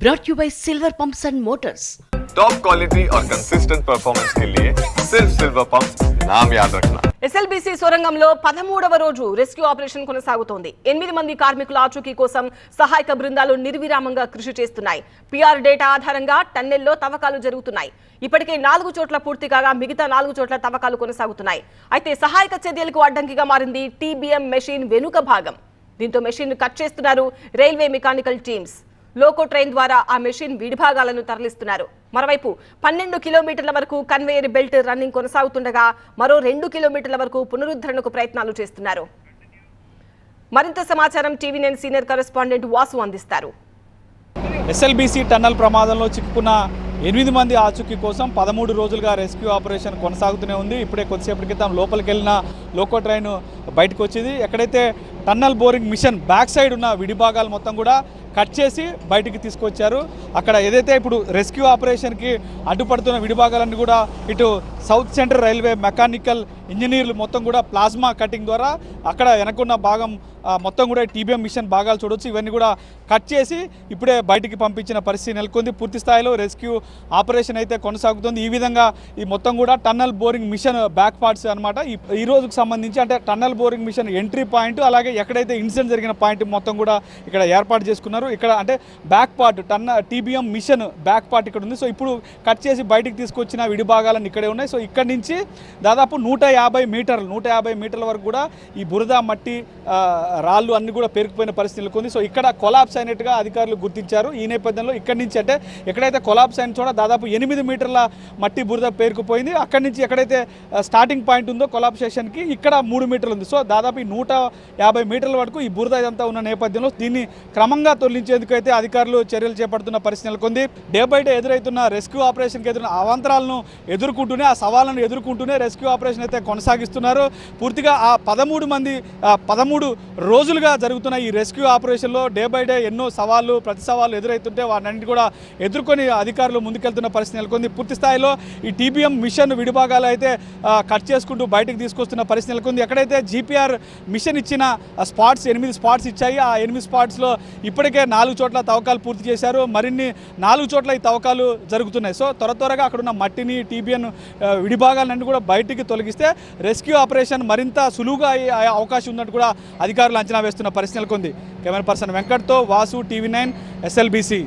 brought you by Silver Pumps and Motors. Top quality और consistent performance के लिए सिर्फ सिल्वर पंप्स नाम याद रखना. ఎస్ఎల్బీసీ సొరంగంలో 13వ రోజు రెస్క్యూ ఆపరేషన్ కొనసాగుతోంది. 8 మంది కార్మికుల ఆచూకీ కోసం సహాయక బృందాలు నిర్విరామంగా కృషి చేస్తున్నాయి. పిఆర్ డేటా ఆధారంగా టన్నెల్లో తవ్వకాలు జరుగుతున్నాయి. ఇప్పటికే 4 చోట్ల పూర్తి కాగా మిగతా 4 చోట్ల తవ్వకాలు కొనసాగుతున్నాయి. అయితే సహాయక చర్యలకు అడ్డంకిగా మారింది టీబీఎం మెషిన్ వెనుక భాగం. దీంతో మెషిన్ కట్ చేస్తున్నారు railway mechanical teams. Loco train ద్వారా ఆ మెషిన్ విడిభాగాలను తరలిస్తున్నారు. మరోవైపు 12 కిలోమీటర్ల వరకు కన్వేయర్ బెల్ట్ రన్నింగ్ కొనసాగుతుండగా మరో 2 కిలోమీటర్ల వరకు పునరుద్ధరణకు ప్రయత్నాలు చేస్తున్నారు. మరింత సమాచారం టీవీ9 సీనియర్ కరెస్పాండెంట్ వాసు అందిస్తారు. ఎస్ఎల్బీసీ టన్నల్ ప్రమాదంలో చిక్కుకున్న 8 మంది ఆచూకీ కోసం 13 రోజులుగా రెస్క్యూ ఆపరేషన్ కొనసాగుతూనే ఉంది. ఇప్పుడే కొద్దిసేపటి క్రితం లోపలికి వెళ్ళిన లోకో ట్రైన్ బయటకు వచ్చింది. ఎక్కడైతే tunnel boring machine back side ఉన్న విడిభాగాలు మొత్తం కూడా కట్ చేసి బయటికి తీసుకొచ్చారు. అక్కడ ఏదైతే ఇప్పుడు రెస్క్యూ ఆపరేషన్కి అడ్డుపడుతున్న విడిభాగాలన్నీ కూడా ఇటు సౌత్ సెంట్రల్ రైల్వే మెకానికల్ ఇంజనీర్లు మొత్తం కూడా ప్లాస్మా కటింగ్ ద్వారా అక్కడ వెనకున్న భాగం మొత్తం కూడా టీబీఎం మిషన్ భాగాలు చూడవచ్చు. ఇవన్నీ కూడా కట్ చేసి ఇప్పుడే బయటికి పంపించిన పరిస్థితి నెలకొంది. పూర్తి స్థాయిలో రెస్క్యూ ఆపరేషన్ అయితే కొనసాగుతుంది. ఈ విధంగా ఈ మొత్తం కూడా tunnel boring machine back parts అనమాట. ఈ రోజుకు సంబంధించి అంటే tunnel boring machine entry point అలాగే ఎక్కడైతే ఇన్సిడెంట్ జరిగిన పాయింట్ మొత్తం కూడా ఇక్కడ ఏర్పాటు చేసుకున్నారు. ఇక్కడ అంటే back part TBM machine back part ఇక్కడ ఉంది. సో ఇప్పుడు కట్ చేసి బయటికి తీసుకొచ్చిన విడిభాగాలను ఇక్కడే ఉన్నాయి. సో ఇక్కడ నుంచి దాదాపు 150 మీటర్ల వరకు కూడా ఈ బురద మట్టి రాళ్ళు అన్ని కూడా పేరుకుపోయిన పరిస్థితి నెలకొంది. సో ఇక్కడ కొలాప్స్ అయినట్టుగా అధికారులు గుర్తించారు. ఈ నేపథ్యంలో ఇక్కడి నుంచి అంటే ఎక్కడైతే కొలాప్స్ అయిన చోట దాదాపు 8 మీటర్ల మట్టి బురద పేరుకుపోయింది. అక్కడి నుంచి ఎక్కడైతే స్టార్టింగ్ పాయింట్ ఉందో కొలాప్సేషన్కి ఇక్కడ 3 మీటర్లు ఉంది. సో దాదాపు 150 మీటర్ల వరకు ఈ బురద ఇదంతా ఉన్న నేపథ్యంలో దీన్ని క్రమంగా తొలగించేందుకు అయితే అధికారులు చర్యలు చేపడుతున్న పరిస్థితి నెలకొంది. డే బై డే ఎదురైతున్న రెస్క్యూ ఆపరేషన్కి ఎదురైన అవాంతరాలను ఎదుర్కొంటూనే ఆ సవాళ్ళను ఎదుర్కొంటూనే రెస్క్యూ ఆపరేషన్ అయితే కొనసాగిస్తున్నారు. పూర్తిగా ఆ 13 రోజులుగా జరుగుతున్న ఈ రెస్క్యూ ఆపరేషన్లో డే బై డే ఎన్నో సవాళ్ళు ప్రతి సవాళ్ళు ఎదురైతుంటే వాటిని కూడా ఎదుర్కొని అధికారులు ముందుకెళ్తున్న పరిస్థితి నెలకొంది. పూర్తి స్థాయిలో ఈ టీబీఎం మిషన్ విడిభాగాలు అయితే కట్ చేసుకుంటూ బయటకు తీసుకొస్తున్న పరిస్థితి నెలకొంది. ఎక్కడైతే జీపీఆర్ మిషన్ ఇచ్చిన స్పాట్స్ 8 స్పాట్స్ ఇచ్చాయి. ఆ 8 స్పాట్స్లో ఇప్పటికే 4 చోట్ల తవ్వకాలు పూర్తి చేశారు. మరిన్ని 4 చోట్ల ఈ తవ్వకాలు జరుగుతున్నాయి. సో త్వరగా అక్కడున్న మట్టిని టీబీఎన్ విడిభాగాలన్నీ కూడా బయటికి తొలగిస్తే రెస్క్యూ ఆపరేషన్ మరింత సులువుగా అయ్యే అవకాశం ఉన్నట్టు కూడా అధికారులు అంచనా వేస్తున్న పరిస్థితి నెలకొంది. కెమెరా పర్సన్ వెంకట్తో వాసు, టీవీ9 ఎస్ఎల్బీసీ.